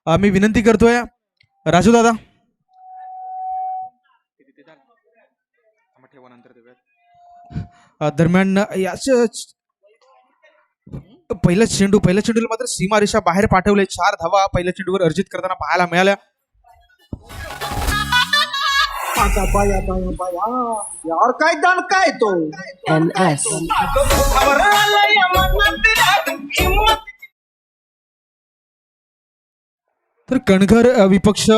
मी विनंती करतोय राजू दादा. दरम्यान याच पहिल्या चेंडूला मात्र सीमारेषा बाहेर पाठवले. 4 धावा पहिल्या चेंडूवर अर्जित करताना पाहायला मिळाल्या. आता बाया यार काय दान काय तो NS तर कणघर विपक्ष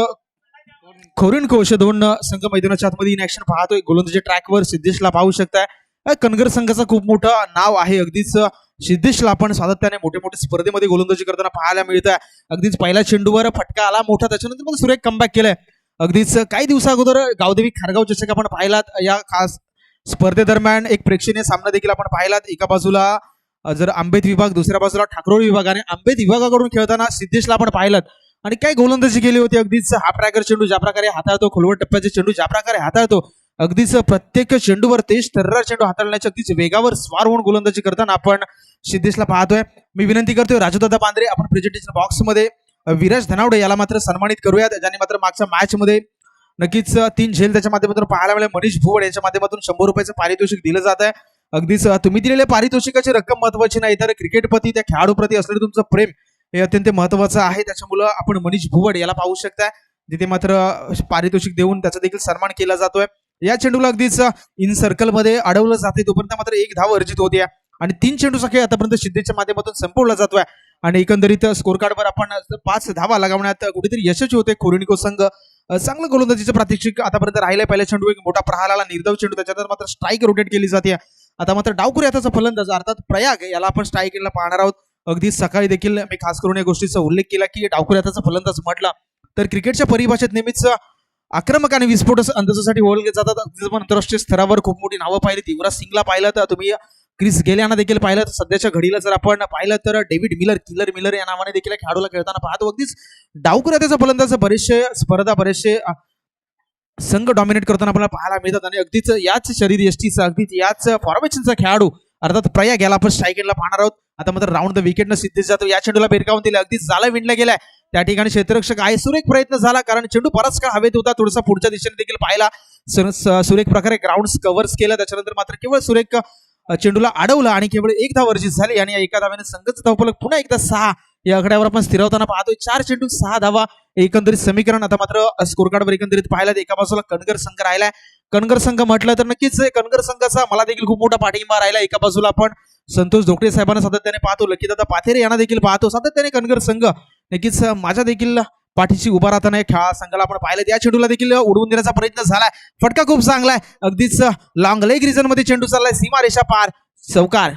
खोरीन कोश दोन संघ मैदानाच्या आतमध्ये इन ऍक्शन पाहतोय. गोलंदाजी ट्रॅकवर सिद्धेशला पाहू शकताय. कणघर संघाचं खूप मोठं नाव आहे. अगदीच सिद्धेशला आपण सातत्याने मोठे मोठे स्पर्धेमध्ये गोलंदाजी करताना पाहायला मिळत आहे. अगदीच पहिल्या चेंडूवर फटका आला मोठा, त्याच्यानंतर मग सुरेख कमबॅक केलाय. अगदीच काही दिवसा अगोदर गावदेवी खारगाव चषक आपण पाहिलात. या खास स्पर्धेदरम्यान एक प्रेक्षणीय सामना देखील आपण पाहिलात. एका बाजूला जर आंबेत विभाग, दुसऱ्या बाजूला ठाकरोळी विभाग, आणि आंबेत विभागाकडून खेळताना सिद्धेशला आपण पाहिलात आणि काय गोलंदाजी केली होती. अगदीच हा ट्रॅकर चेंडू ज्या प्रकारे हाताळतो, खोलवर टप्प्याचे चेंडू ज्या प्रकारे हाताळतो, अगदीच प्रत्येक चेंडूवर तेज तर्रार चेंडू हाताळण्याच्या अगदीच वेगावर स्वार होऊन गोलंदाजी करताना आपण सिद्धेशला पाहतोय. मी विनंती करतोय राजूदादा पांढरे, आपण प्रेझेंटेशन बॉक्स मध्ये विराज धनावडे याला मात्र सन्मानित करूयात, ज्याने मात्र मागच्या मॅच मध्ये नक्कीच 3 झेल त्याच्या माध्यमातून पाहायला मिळाले. मनीष भुवड यांच्या माध्यमातून 100 रुपयाचं पारितोषिक दिलं जात आहे. अगदीच तुम्ही दिलेल्या पारितोषिकाची रक्कम महत्वाची नाही, तर क्रिकेटप्रती, त्या खेळाडूप्रती असलेलं तुमचं प्रेम हे अत्यंत महत्वाचं आहे. त्याच्यामुळे आपण मनीष भुवड याला पाहू शकता, जिथे मात्र पारितोषिक देऊन त्याचा देखील सन्मान केला जातोय. या चेंडूला अगदीच इन सर्कल मध्ये अडवलं जाते, तोपर्यंत मात्र 1 धाव अर्जित होते आणि 3 चेंडूचा खेळ आतापर्यंत सिद्धेच्या माध्यमातून संपवला जातोय आणि एकंदरीत स्कोर कार्डवर आपण 5 धावा लगावण्यात कुठेतरी यशस्वी होते. खोरीनिको संघ चांगलं गोलंदाजीचं प्रात्यक्षिक आतापर्यंत राहिलंय. पहिल्या चेंडू एक मोठा प्रहाराला निर्धाव चेंडू, त्याच्यानंतर मात्र स्ट्राईक रोटेट केली जाते. आता मात्र डावखुरी हाताचा फलंदाज अर्थात प्रयाग याला आपण स्ट्राईकला पाहणार आहोत. अगदी सकाळी देखील मी खास करून या गोष्टीचा उल्लेख केला की डावखुरी हाताचा फलंदाज म्हटला तर क्रिकेटच्या परिभाषेत नेहमीच आक्रमक आणि विस्फोटक अंदाजासाठी ओळखले जातात. अगदीच पण आंतरराष्ट्रीय स्तरावर खूप मोठी नावं पाहिली. युवराज सिंगला पाहिलं तर तुम्ही क्रिस गेल यांना देखील पाहिलं, तर सध्याच्या घडीला जर आपण पाहिलं तर डेव्हिड मिलर, किलर मिलर या नावाने देखील खेळाडूला खेळताना पाहतो. अगदीच डावखुरी हाताचा फलंदाज बरेचसे स्पर्धा, बरेचसे संघ डॉमिनेट करताना आपल्याला पाहायला मिळतात आणि अगदीच याच शरीर यष्टीचा, अगदीच याच फॉर्मेशनचा खेळाडू अर्थात प्रयाग याला आपण स्ट्राईकला पाहणार आहोत. आता मात्र राऊंड द विकेटनं सिद्धेश जातो. या चेंडूला बेरकावून दिला, अगदीच जाला विणला गेलाय. त्या ठिकाणी क्षेत्ररक्षक आहे, सुरेख प्रयत्न झाला कारण चेंडू बराच काळ हवेत होता, थोडासा पुढच्या दिशेने देखील पाहिला. सुरेख प्रकारे ग्राउंड कव्हर्स केलं, त्याच्यानंतर मात्र केवळ सुरेख चेंडूला अडवलं आणि केवळ 1 धाव अर्जित झाली आणि एका धाव्याने संघच धावफलक पुन्हा एकदा 6 या आकड्यावर आपण स्थिरावताना पाहतोय. 4 चेंडू 6 धावा एकंदरीत समीकरण. आता मात्र स्कोर कार्डवर एकंदरीत पाहिलं एका बाजूला कणघर संघ राहिलाय. कणघर संघ म्हटलं तर नक्कीच कणघर संघाचा मला देखील खूप मोठा पाठिंबा राहिला. एका बाजूला आपण संतोष धोकटे साहेबांना सातत्याने पाहतो, लकीदादा पाथेरे यांना देखील पाहतो. सातत्याने कणघर संघ नक्कीच माझ्या देखील पाठीशी उभा राहताना खेळा संघाला आपण पाहिलं. या चेंडूला देखील उडवून देण्याचा प्रयत्न झालाय. फटका खूप चांगला आहे, अगदीच लॉंग लेग रिजन मध्ये चेंडू चाललाय, सीमारेषा पार, चौकार.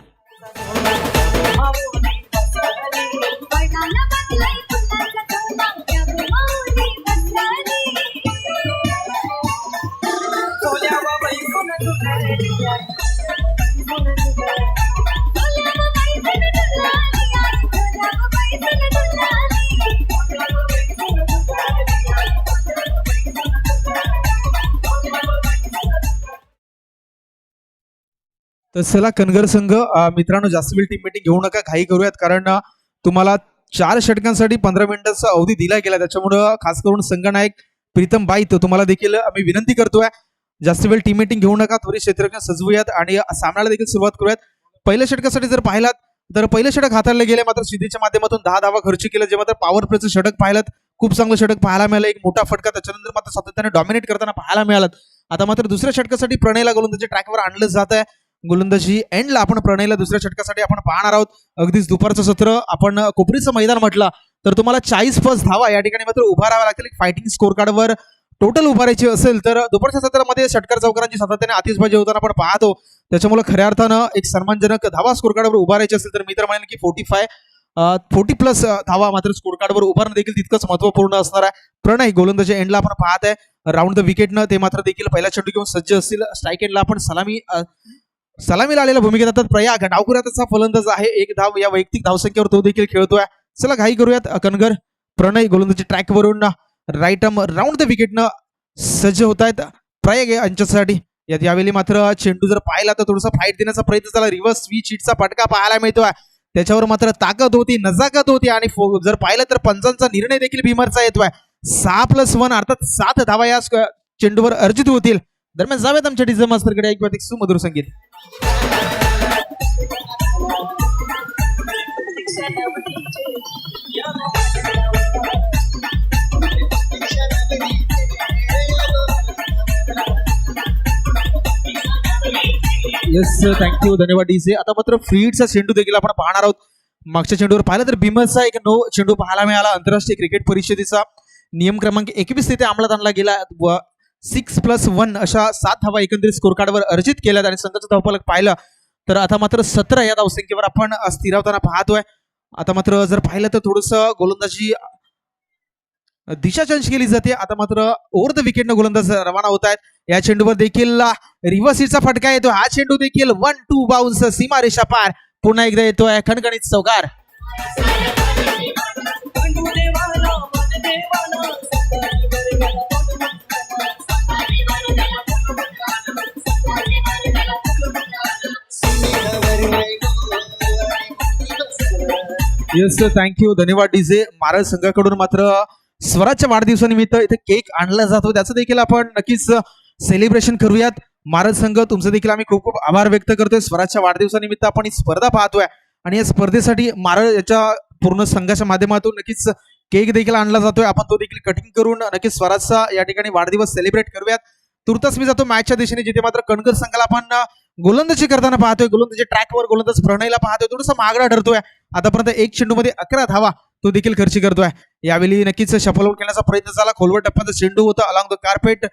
तर चला कणघर संघ मित्रांनो, जास्त वेळ टीम मीटिंग घेऊ नका, घाई करूयात कारण तुम्हाला 4 षटकांसाठी 15 मिनिटांचा अवधी दिला गेला. त्याच्यामुळं खास करून संघनायक प्रीतम बाई तुम्हाला देखील मी विनंती करतोय, जास्त वेळ टीम मीटिंग घेऊ नका, त्वरित क्षेत्ररक्षण सजवूयात आणि सामन्याला देखील सुरुवात करूयात. पहिल्या षटकासाठी जर पाहिलात तर पहिलं षटक हाताळले गेले, मात्र सिद्धीच्या माध्यमातून 10 धावा खर्च केला. जे मात्र पॉवर प्लेचं षटक पाहिलं, खूप चांगलं षटक पाहायला मिळालं, एक मोठा फटका, त्याच्यानंतर मात्र सातत्याने डॉमिनेट करताना पाहायला मिळालं. आता मात्र दुसऱ्या षटकासाठी प्रणयला गोलंदाजी ट्रॅकवर आणलं जात आहे. गोलंदाजी एंडला आपण प्रणयला दुसऱ्या षटकासाठी आपण पाहणार आहोत. अगदीच दुपारचं सत्र, आपण कोपरीचं मैदान म्हटलं तर तुम्हाला 40 प्लस धावा या ठिकाणी मात्र उभा राहावं लागतील. फायटिंग स्कोर कार्डवर टोटल उभारायची असेल तर दुपारच्या सत्रामध्ये षटकार चौकारांची सातत्याने आतिषबाजी होताना आपण पाहतो. त्याच्यामुळे खऱ्या अर्थानं एक सन्मानजनक धावा स्कोर कार्डवर उभारायची असेल तर मी तर म्हणेन की 40 प्लस धावा मात्र स्कोर कार्डवर उभारणं देखील तितकंच महत्वपूर्ण असणार आहे. प्रणय गोलंदाजी एंडला आपण पाहत आहे. राऊंड द विकेटनं ते मात्र देखील पहिला चेंडू घेऊन सज्ज असतील. स्ट्राईक एंडला आपण सलामीला आलेल्या भूमिकेत आता प्रयाग डावखुऱ्याचा फलंदाज आहे. 1 धाव या वैयक्तिक धावसंख्येवर तो देखील खेळतोय. चला घाई करूयात. कणघर प्रणय गोलंदाजी ट्रॅकवरून राईट आर्म राऊंड द विकेटनं सज्ज होत आहेत प्रयाग यांच्यासाठी. यावेळी मात्र चेंडू जर पाहिला तर थोडासा फाईट देण्याचा प्रयत्न झाला. रिव्हर्स स्विच हिटचा फटका पाहायला मिळतोय. त्याच्यावर मात्र ताकद होती, नजाकत होती आणि जर पाहिलं तर पंचांचा निर्णय देखील भीमरचा येतोय. 6+1 अर्थात 7 धावा या चेंडूवर अर्जित होतील. दरम्यान जाऊयात आमच्या डीजे मास्टरकडे ऐकूयात एक सुमधुर संगीत. येस, थँक्यू, धन्यवाद डीजे. आता मात्र फ्रीडचा चेंडू देखील आपण पाहणार आहोत. मागच्या चेंडूवर पाहिलं तर भीमरचा एक नो चेंडू पाहायला मिळाला. आंतरराष्ट्रीय क्रिकेट परिषदेचा नियम क्रमांक 21 तिथे अंमलात आणला गेला व 6+1 अशा 7 धावा एकंदरीत स्कोर कार्डवर अर्जित केल्यात आणि संघाचं धावफलक पाहिलं तर आता मात्र 17 या धावसंख्येवर आपण स्थिरावताना पाहतोय. आता मात्र जर पाहिलं तर थोडस गोलंदाजी दिशा चेंज केली जाते. आता मात्र ओव्हर द विकेटनं गोलंदाज रवाना होत आहेत. या चेंडूवर देखील रिव्हर्स हिटचा फटका येतो. हा चेंडू देखील 1-2 बाउन्स सीमारेषा पार. पुन्हा एकदा येतोय खणखणीत चौकार. येस, थँक्यू, धन्यवाद डीजे. महाराज संघाकडून मात्र स्वराजच्या वाढदिवसानिमित्त इथे केक आणला जातो. त्याचं देखील आपण नक्कीच सेलिब्रेशन करूयात. महाराज संघ तुमचं देखील आम्ही खूप खूप आभार व्यक्त करतोय. स्वराजच्या वाढदिवसानिमित्त आपण ही स्पर्धा पाहतोय आणि या स्पर्धेसाठी महाराज याच्या पूर्ण संघाच्या माध्यमातून नक्कीच केक देखील आणला जातोय. आपण तो देखील कटिंग करून नक्कीच स्वराजचा या ठिकाणी वाढदिवस सेलिब्रेट करूयात. तुर्तास मी जातो मॅचच्या दिशेने, जिथे मात्र कणकर संघाला आपण गोलंदाजी करताना पाहतोय. गोलंदाजी ट्रॅकवर गोलंदाज प्रणयला पाहतोय. थोडासा मागडा ठरतोय. आतापर्यंत एक चेंडूमध्ये 11 धावा तो देखील खर्ची करतोय. यावेळी नक्कीच शफल आउट करण्याचा प्रयत्न झाला. खोलवर टप्प्याचा चेंडू होता अलॉंग द कार्पेट.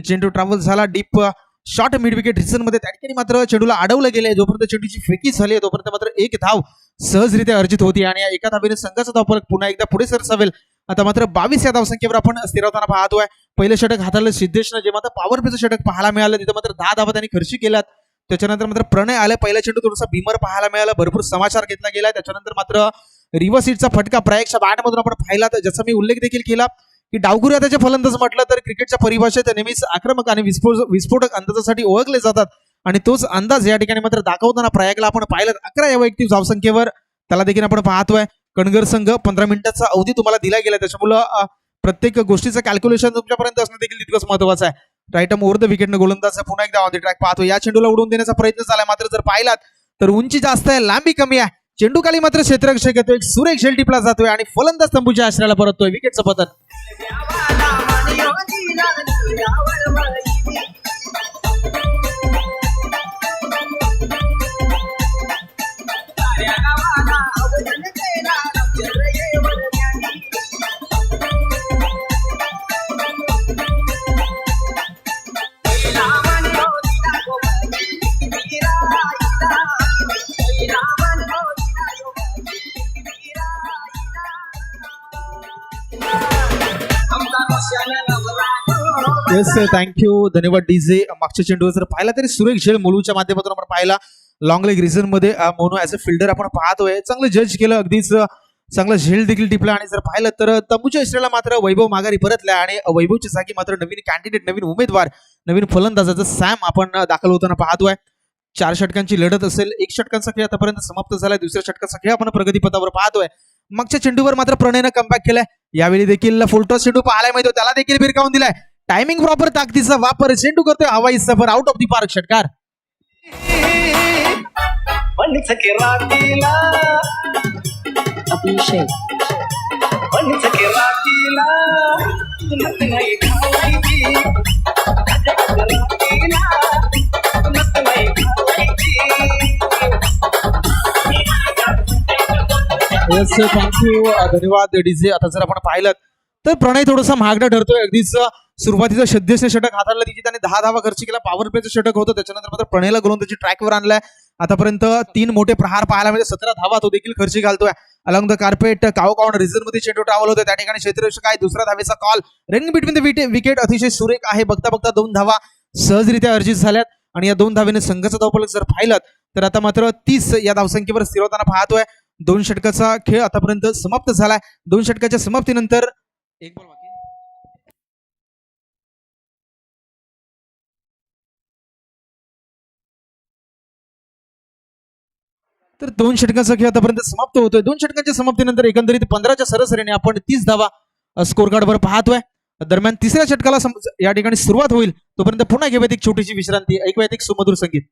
चेंडू ट्रॅव्हल झाला deep short mid wicket region मध्ये. त्या ठिकाणी मात्र चेंडूला अडवलं गेले. जोपर्यंत चेंडूची फेकी झाली तोपर्यंत मात्र एक धाव सहजरित्या अर्जित होती आणि या एका धावेने संघाचा धावफलक पुन्हा एकदा पुढे सरसावेल. आता मात्र 22 या धावसंख्येवर आपण स्थिरावताना पाहतोय. पहिलं षटक हाताळलं सिद्धेशनं, जे मात्र पॉवर प्लेचं षटक पाहायला मिळालं. तिथं मात्र 10 धावा त्यांनी खर्ची केल्यात. त्याच्यानंतर मात्र प्रणय आले. पहिला चेंडू थोडासा भीमर पाहायला मिळाला. भरपूर समाचार घेतला गेला. त्याच्यानंतर मात्र रिव्हर्स हिटचा फटका प्रयागच्या बॅटमधून आपण पाहिला. तर ज्याचा मी उल्लेख देखील केला की डावखुरी हाताचे फलंदाज म्हटलं तर क्रिकेटच्या परिभाषेत नेहमीच आक्रमक आणि विस्फोटक अंदाजासाठी ओळखले जातात आणि तोच अंदाज या ठिकाणी मात्र दाखवताना प्रयागला आपण पाहिलं. 11 या वैयक्तिक धावसंख्येवर त्याला देखील आपण पाहतोय. कणगर संघ 15 मिनिटाचा अवधी तुम्हाला दिला गेला. त्याच्यामुळं प्रत्येक गोष्टीचं कॅल्क्युलेशन तुमच्यापर्यंत असणं देखील तितकंच महत्वाचं आहे. राईट आर्म ओव्हर द विकेटनं गोलंदाज पुन्हा एकदा ऑन द ट्रॅक पाहतो. या चेंडूला उडवून देण्याचा प्रयत्न झाला. मात्र जर पाहिलात तर उंची जास्त आहे, लांबी कमी आहे. चेंडू खाली मात्र क्षेत्ररक्षक येतो. एक सुरेख झेल टिपला जातोय आणि फलंदाज तंबूच्या आश्रयाला परततोय. विकेटचं पतन. येस, थँक्यू, धन्यवाद डीजे. मागच्या चेंडूवर जर पाहिला तरी सुरेख झेल मोलूच्या माध्यमातून आपण पाहिला. लॉंग लेग रिझन मध्ये मोनू ऍज अ फिल्डर आपण पाहतोय. चांगलं जज केलं, अगदीच चांगला झेल देखील टिपला. आणि जर पाहिलं तर तंबूच्या इस्रेला मात्र वैभव माघारी परतल्या आणि वैभवच्या जागी मात्र नवीन कॅन्डिडेट, नवीन उमेदवार, नवीन फलंदाजाचा सॅम आपण दाखल होताना पाहतोय. 4 षटकांची लढत असेल. 1 षटकांचा खेळ आतापर्यंत समाप्त झालाय. दुसऱ्या षटकाचा खेळ आपण प्रगतीपथावर पाहतोय. मागच्या चेंडूवर मात्र प्रणयनं कमबॅक केलाय. यावेळी देखील फुलटॉस चेंडू पाहायला मिळतो. त्याला देखील भिरकावून दिलाय. टायमिंग प्रॉपर, ताकदीचा वापर. चेंडू करतोय हवाई सफर. Out of the park. षटकार. अभिषेक येस, थँक्यू, धन्यवाद डीजे. आता जर आपण पाहिलं तर प्रणय थोडासा महागडा ठरतोय. अगदीच सुरुवातीचं सद्यस्थ षटक हाताळलं, तिची त्याने 10 धावा खर्च केला. पॉवर प्लेचं षटक होतं. त्याच्यानंतर मात्र प्रणयला गोलंदाजी ट्रॅकवर आणलाय. आतापर्यंत 3 मोठे प्रहार पाहायला मिळते. 17 धावा तो देखील खर्ची घालतोय. अलॉंग द कार्पेट काउंट रिझन मध्ये चेंडू ट्रॅव्हल होतोय. त्या ठिकाणी क्षेत्ररक्षक आहे. दुसऱ्या धावेचा call. Running between the wicket अतिशय सुरेख आहे. बघता बघता 2 धावा सहजरित्या अर्जित झाल्यात आणि या 2 धावेने संघाचा धावफलक जर पाहिलं तर आता मात्र 30 या धावसंख्येवर स्थिर होताना पाहतोय. 2 षटकाचा खेळ आतापर्यंत समाप्त झालाय. 2 षटकाच्या समाप्तीनंतर एक बॉल बाकी. तर 2 षटकांचा खेळ आतापर्यंत समाप्त होतोय. 2 षटकांच्या समाप्तीनंतर एकंदरीत 15च्या सरासरीने आपण 30 धावा स्कोर कार्डवर पाहतोय. दरम्यान तिसऱ्या षटकाला या ठिकाणी सुरुवात होईल तोपर्यंत पुन्हा घेऊयात एक छोटीशी विश्रांती. ऐकूयात एक सुमधुर संगीत.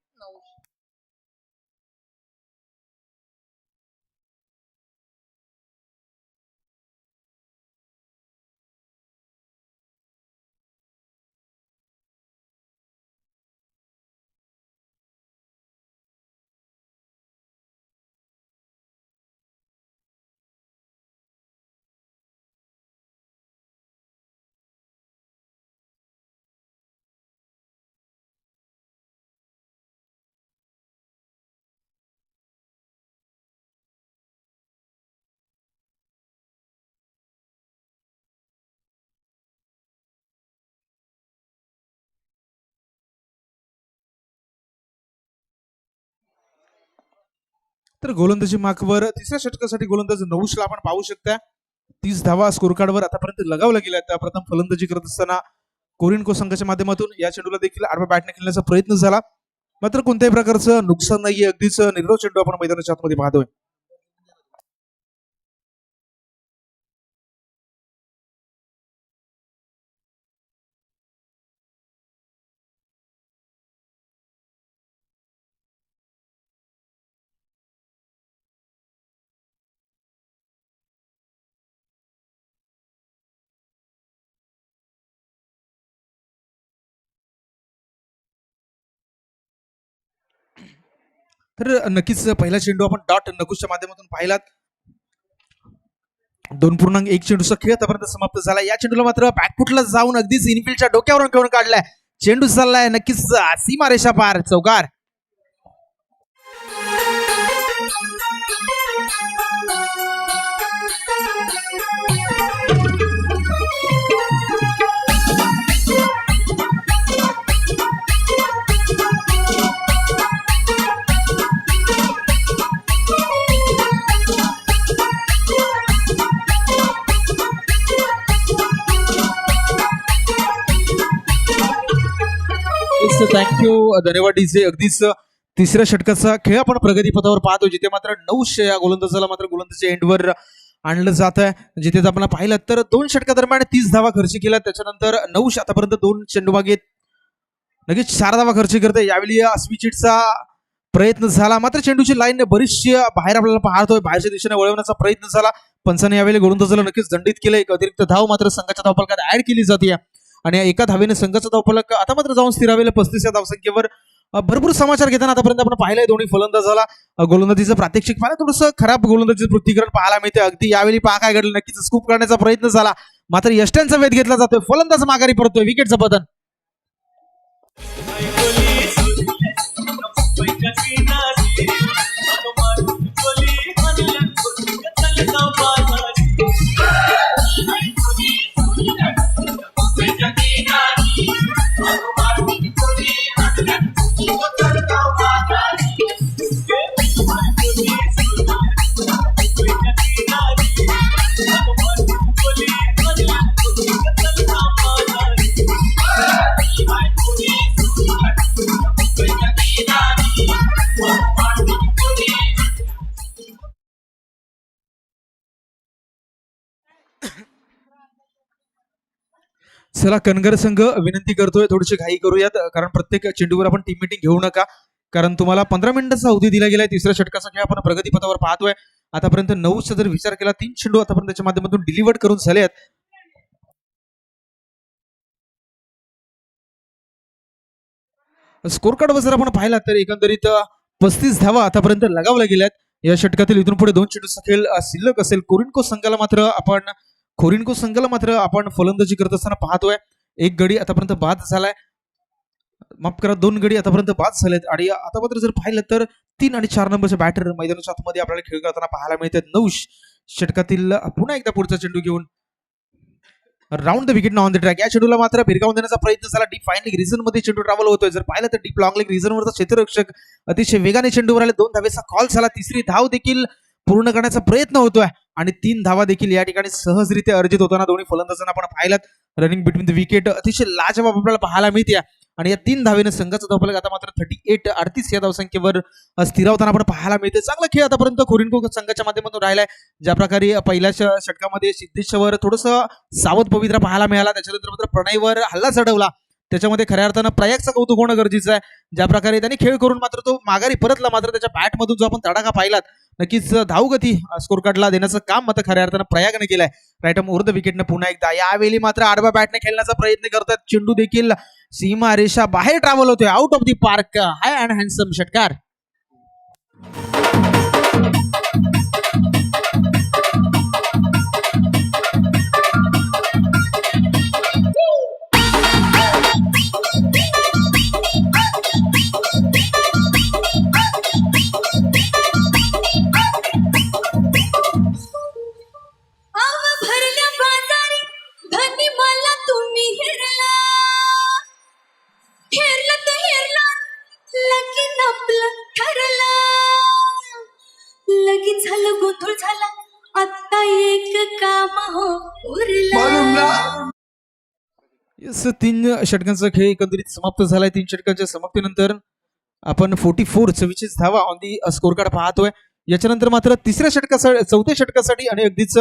तर गोलंदाजी मार्कवर तिसऱ्या षटकासाठी गोलंदाज नवुशला आपण पाहू शकता. 30 धावा स्कोर कार्डवर आतापर्यंत लगावल्या गेल्या. त्या प्रथम फलंदाजी करत असताना कोरिन्को संघाच्या माध्यमातून या चेंडूला देखील आडव्या बॅटने खेळण्याचा प्रयत्न झाला, मात्र कोणत्याही प्रकारचं नुकसान नाहीये. अगदीच निर्धाव चेंडू आपण मैदानाच्या आतमध्ये पाहतोय. तर नक्कीच पहिला चेंडू आपण डॉट नकुशच्या माध्यमातून पाहिलात. 2.1 चेंडूचा खेळ आतापर्यंत समाप्त झाला. या चेंडूला मात्र बॅकफुटला जाऊन अगदीच इनफिल्डच्या डोक्यावरून खेळून काढलाय. चेंडू चाललाय नक्कीच सीमारेषा पार चौकार. थँक्यू धन्यवाद डीजे. अगदीच तिसऱ्या षटकाचा खेळ आपण प्रगतीपथावर पाहतो, जिथे मात्र 9 या गोलंदाजाला मात्र गोलंदाजी एंडवर आणलं जात आहे. जिथे आपण पाहिलं तर 2 षटकादरम्यान 30 धावा खर्च केल्या. त्याच्यानंतर 9 आतापर्यंत 2 चेंडूबागेत लगेच 4 धावा खर्च करते. यावेळी स्विचिटचा प्रयत्न झाला, मात्र चेंडूची लाईन बरीचशी बाहेर आपल्याला पाहतोय, बाहेरच्या दिशेने वळवण्याचा प्रयत्न झाला. पंचाने यावेळी गोलंदाजाला नक्कीच दंडित केलं. एक अतिरिक्त धाव मात्र संघाच्या धावफलकात ऍड केली जाते आणि एका धावेने संघाचा धावफलक आता मात्र जाऊन स्थिरावेल 35 या धावसंख्येवर. भरपूर समाचार घेताना आतापर्यंत आपण पाहिलंय दोन्ही फलंदाजाला गोलंदाजीचं प्रात्यक्षिक पाहिलं, थोडंसं खराब गोलंदाजीचं पृथ्वीकरण पाहायला मिळते. अगदी यावेळी पहा काय घडलं, नक्कीच स्कूप करण्याचा प्रयत्न झाला, मात्र यष्ट्यांचा वेध घेतला जातोय. फलंदाज माघारी पडतोय. विकेटचं पतन. चला कणगर संघ विनंती करतोय थोडीशी घाई करूयात, कारण प्रत्येक चेंडूवर आपण टीम मीटिंग घेऊ नका, कारण तुम्हाला 15 मिनिटाचा अवधी दिला गेलाय. तिसऱ्या षटकाचा खेळ आपण प्रगतीपथावर पाहतोय. आतापर्यंत 9चा जर विचार केला 3 चेंडू आतापर्यंत त्याच्या माध्यमातून डिलिव्हर्ड करून झाले आहेत. स्कोर कार्डवर जर आपण पाहिला तर एकंदरीत 35 धावा आतापर्यंत लगावल्या गेल्यात. या षटकातील इथून पुढे 2 चेंडूचा खेळ शिल्लक असेल. कोरिन्को संघाला मात्र आपण फलंदाजी करत असताना पाहतोय. एक गडी आतापर्यंत बाद झालाय, माफ करा 2 गडी आतापर्यंत बाद झालेत. आणि आता मात्र जर पाहिलं तर 3 आणि 4 नंबरचे बॅटर मैदानाच्या आतमध्ये आपल्याला खेळ करताना पाहायला मिळतात. 9 षटकातील पुन्हा एकदा पुढचा चेंडू घेऊन round the wicket on the track. या चेंडूला मात्र भिरकावून देण्याचा प्रयत्न झाला. डीप फाईन लेग रिझन मध्ये चेंडू ट्रॅव्हल होतोय. जर पाहिलं तर डीप लॉंग लेग रिझन वरचा क्षेत्ररक्षक अतिशय वेगाने चेंडूवर आले. 2 धावेचा कॉल झाला. तिसरी धाव देखील पूर्ण करण्याचा प्रयत्न होतोय आणि 3 धावा देखील या ठिकाणी सहजरित्या अर्जित होताना दोन्ही फलंदाजांना आपण पाहिलात. रनिंग बिटवीन द विकेट अतिशय लाजवाब आपल्याला पाहायला मिळते. आणि या 3 धावेने संघाचा धावफलक आता मात्र 38 या धावसंख्येवर स्थिरावताना आपण पाहायला मिळते. चांगला खेळ आतापर्यंत कोरिनको संघाच्या माध्यमातून राहिलाय. ज्या प्रकारे पहिल्या षटकामध्ये सिद्धेशवर थोडंसं सावध पवित्रा पाहायला मिळाला, त्याच्यानंतर मात्र प्रणयवर हल्ला चढवला. त्याच्यामध्ये खऱ्या अर्थानं प्रयागचं कौतुक होणं गरजेचं आहे. ज्या प्रकारे त्यांनी खेळ करून मात्र तो माघारी परतला, मात्र त्याच्या बॅटमधून जो आपण तडाखा पाहिलात नक्कीच धावगती स्कोर कार्डला देण्याचं काम मात्र खऱ्या अर्थानं प्रयागने केलंय. राईट ओव्हर द विकेटनं पुन्हा एकदा यावेळी मात्र आडव्या बॅटने खेळण्याचा प्रयत्न करतात. चेंडू देखील सीमा रेषा बाहेर ट्रॅव्हल होतोय, out of the park. High and handsome षटकार. लगीन झालं, गोंधळ झाला, आता एक काम हो उरला. येस, 3 षटकांचा खेळ एकंदरीत समाप्त झालाय. 3 षटकांच्या समाप्तीनंतर आपण 44 धावा ऑन दी स्कोर कार्ड पाहतोय. याच्यानंतर मात्र चौथ्या षटकासाठी आणि अगदीच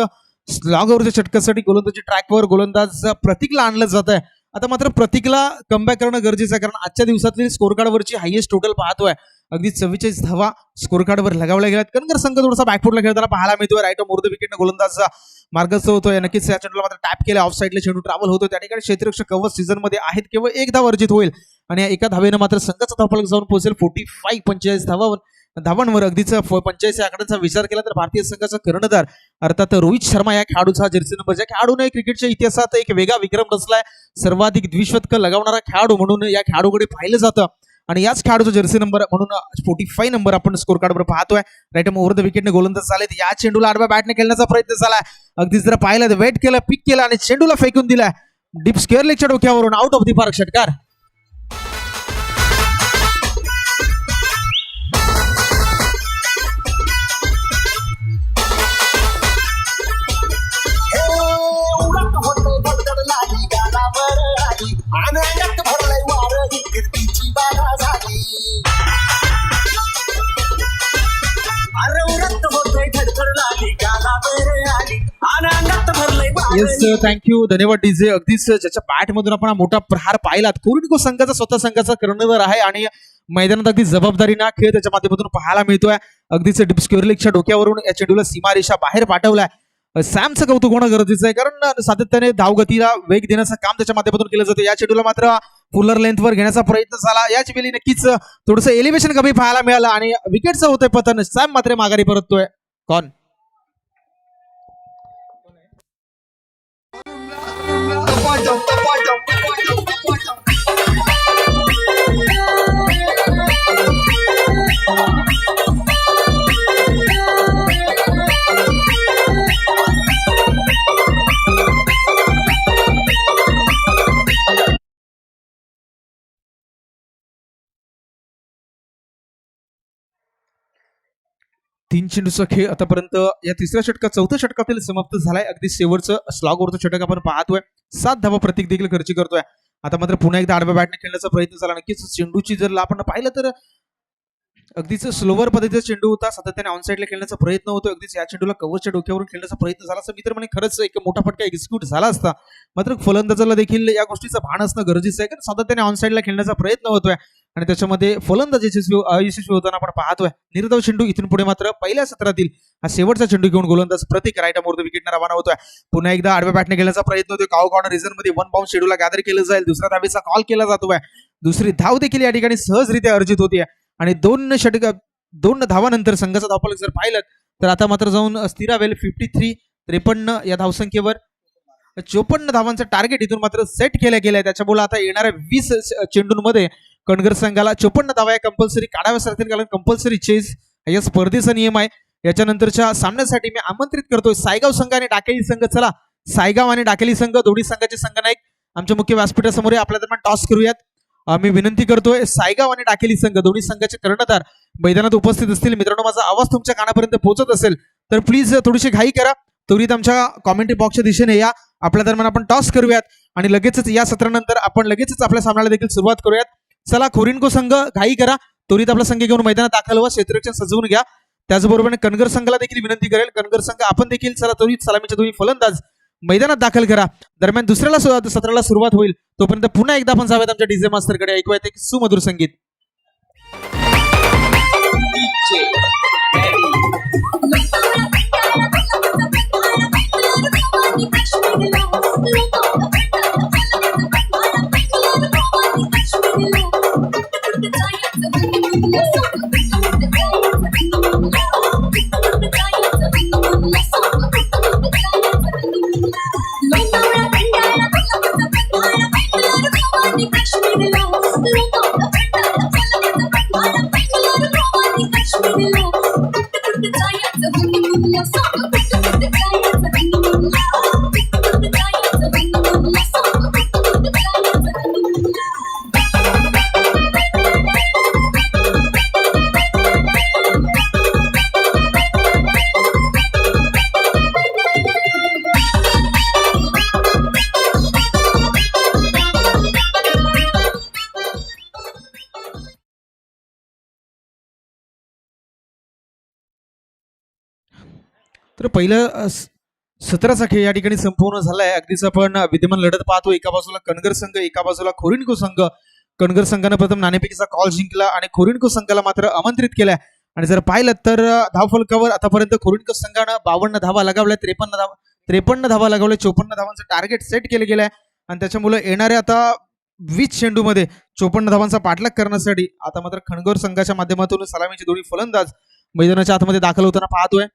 स्लॉग ओव्हरच्या षटकासाठी गोलंदाजी ट्रॅकवर गोलंदाज प्रतीकला आणलं जात आहे. आता मात्र प्रतीकला कमबॅक करणं गरजेचं आहे, कारण आजच्या दिवसातली स्कोर कार्डवरची हायएस्ट टोटल पाहतोय. अगदी 44 धावा स्कोर कार्डवर लगावल्या गेल्यात. कणगर संघ थोडासा बॅकफुटला खेळताना पाहायला मिळतोय. राईट ओव्हर द विकेटनं गोलंदाज मार्गस्थ होतोय. नक्कीच या चेंडूला मात्र टॅप केलं, ऑफ साईडला चेंडू ट्रॅव्हल होतो. त्या ठिकाणी क्षेत्ररक्षक कव्हर सीझन मध्ये आहेत, केवळ 1 धाव अर्जित होईल आणि या एका धावेनं मात्र संघाचा धावफलक जाऊन पोहोचेल 45 धावांवर. अगदीच 85 या आकड्याचा विचार केला तर भारतीय संघाचा कर्णधार अर्थात रोहित शर्मा या खेळाडूचा जर्सी नंबर, ज्या खेळाडूने क्रिकेटच्या इतिहासात एक वेगळा विक्रम रचलाय. सर्वाधिक द्विशतक लगावणारा खेळाडू म्हणून या खेळाडूकडे पाहिलं जातं आणि याच खेळाडूचा जर्सी नंबर म्हणून 45 नंबर आपण स्कोर कार्डवर पाहतोय. राईट ओव्हर द विकेटने गोलंदाज झालेत. या चेंडूला आडव्या बॅटने खेळण्याचा प्रयत्न झालाय. अगदीच जर पाहिलं तर वेट केलं, पिक केलं आणि चेंडूला फेकून दिलाय डीप स्क्वेअर लेगच्या डोक्यावरून, आउट ऑफ दी पार्क षटकार. येस, थँक्यू, धन्यवाद डीजे. अगदीच ज्याच्या बॅट मधून आपण हा मोठा प्रहार पाहिलात, कोरिनको संघाचा स्वतः संघाचा कर्णधार आहे आणि मैदानात अगदी जबाबदारीने खेळ त्याच्या माध्यमातून पाहायला मिळतोय. अगदीच डीप स्क्वेअर लेगच्या डोक्यावरून या चेंडूला सीमारेषा बाहेर पाठवलाय. सॅमचं कौतुक होणं गरजेचं आहे, कारण सातत्याने धावगतीला वेग देण्याचं काम त्याच्या माध्यमातून केलं जातं. या चेंडूला मात्र फुलर लेंथवर घेण्याचा प्रयत्न झाला. याच वेळी नक्कीच थोडंसं एलिव्हेशन कमी पाहायला मिळालं आणि विकेटचं होतंय पतन. सॅम मात्र माघारी परततोय. कॉन तीन चेंडूचा खेळ आतापर्यंत या चौथ्या षटकातील समाप्त झालाय. अगदी शेवटचं स्लॉग ओव्हरचं षटक आपण पाहतोय. 7 धावा प्रतीक देखील खर्ची करतोय. आता मात्र पुन्हा एकदा आडव्या बॅटने खेळण्याचा प्रयत्न झाला. नक्कीच चेंडूची जर आपण पाहिलं तर अगदीच स्लोवर पद्धतीचा चेंडू होता. सातत्याने ऑन साईडला खेळण्याचा प्रयत्न होतो. अगदीच या चेंडूला कव्हरच्या डोक्यावरून खेळण्याचा प्रयत्न झाला असं मी तर म्हणे खरंच एक मोठा फटका एक्झिक्यूट झाला असता. मात्र फलंदाजाला देखील या गोष्टीचं भान असणं गरजेचं आहे, कारण सातत्याने ऑन साईडला खेळण्याचा प्रयत्न होतोय आणि त्याच्यामध्ये फलंदाज अयशस्वी होताना आपण पाहतोय. निर्धाव चेंडू इथून पुढे मात्र पहिल्या सत्रातील हा शेवटचा चेंडू घेऊन गोलंदाज प्रतीक राईट ओव्हर द विकेटने रवाना होतोय. पुन्हा एकदा आडव्या बॅटने खेळण्याचा प्रयत्न होतोय. काव कॉर्नर रिझन मध्ये 1 बाउंड शेड्यूलला गॅदर केलं जाईल. दुसऱ्या धावेचा कॉल केला जातोय. दुसरी धाव देखील या ठिकाणी सहजरित्या अर्जित होते आणि 2 धावानंतर संघाचा धावफलक जर पाहिलं तर आता मात्र जाऊन स्थिरावेल 53 या धावसंख्येवर. 54 धावांचं टार्गेट इथून मात्र सेट केलं गेलंय. त्याच्यामुळे आता येणाऱ्या 20 चेंडूंमध्ये कणगर संघाला 54 धावा या कंपल्सरी काढाव्याच लागतील, कारण कंपल्सरी चेस या स्पर्धेचा नियम आहे. याच्यानंतरच्या सामन्यासाठी मी आमंत्रित करतोय सायगाव संघ आणि डाकेली संघ. चला, सायगाव आणि डाकेली संघ दोन्ही संघाचे संघनायक आमच्या मुख्य व्यासपीठासमोर आपल्या दरम्यान टॉस करूयात. मी विनंती करतोय सायगाव आणि डाकेली संघ दोन्ही संघाचे कर्णधार मैदानात उपस्थित असतील. मित्रांनो, माझा आवाज तुमच्या कानापर्यंत पोहोचत असेल तर प्लीज थोडीशी घाई करा. त्वरित आमच्या कॉमेंट्री बॉक्सच्या दिशेने या आपल्या दरम्यान आपण टॉस करूयात आणि लगेचच या सत्रानंतर आपण लगेचच आपल्या सामन्याला देखील सुरुवात करूयात. चला खोरीनको संघ घाई करा, त्वरित आपला संघ घेऊन मैदानात दाखल व्हा, क्षेत्ररक्षण सजवून घ्या. त्याचबरोबर कणगर संघाला देखील विनंती करेल, कणगर संघ आपण देखील चला त्वरित सलामीच्या दोन्ही फलंदाज मैदानात दाखल करा. दरम्यान दुसऱ्याला सत्राला सुरुवात होईल तोपर्यंत पुन्हा एकदा आपण जाऊयात आमच्या डीजे मास्टरकडे, ऐकूयात एक सुमधुर संगीत. तर पहिलं सत्राचा खेळ या ठिकाणी संपूर्ण झालाय. अगदीच आपण विद्यमान लढत पाहतो, एका बाजूला कणगर संघ, एका बाजूला खोरीनको संघ. कणगर संघाने प्रथम नाणेफेकीचा कॉल जिंकला आणि खोरीनको संघाला मात्र आमंत्रित केलाय. आणि जर पाहिलं तर धावफलकावर आतापर्यंत खोरीनको संघानं 52 धावा लगावल्या, 53 धावा लगावल्या, 54 धावांचं टार्गेट सेट केलं गेलंय. आणि त्याच्यामुळे येणाऱ्या आता 20 चेंडूमध्ये 54 धावांचा पाठलाग करण्यासाठी आता मात्र कणगर संघाच्या माध्यमातून सलामीचे दोन्ही फलंदाज मैदानाच्या आतमध्ये दाखल होताना पाहतोय.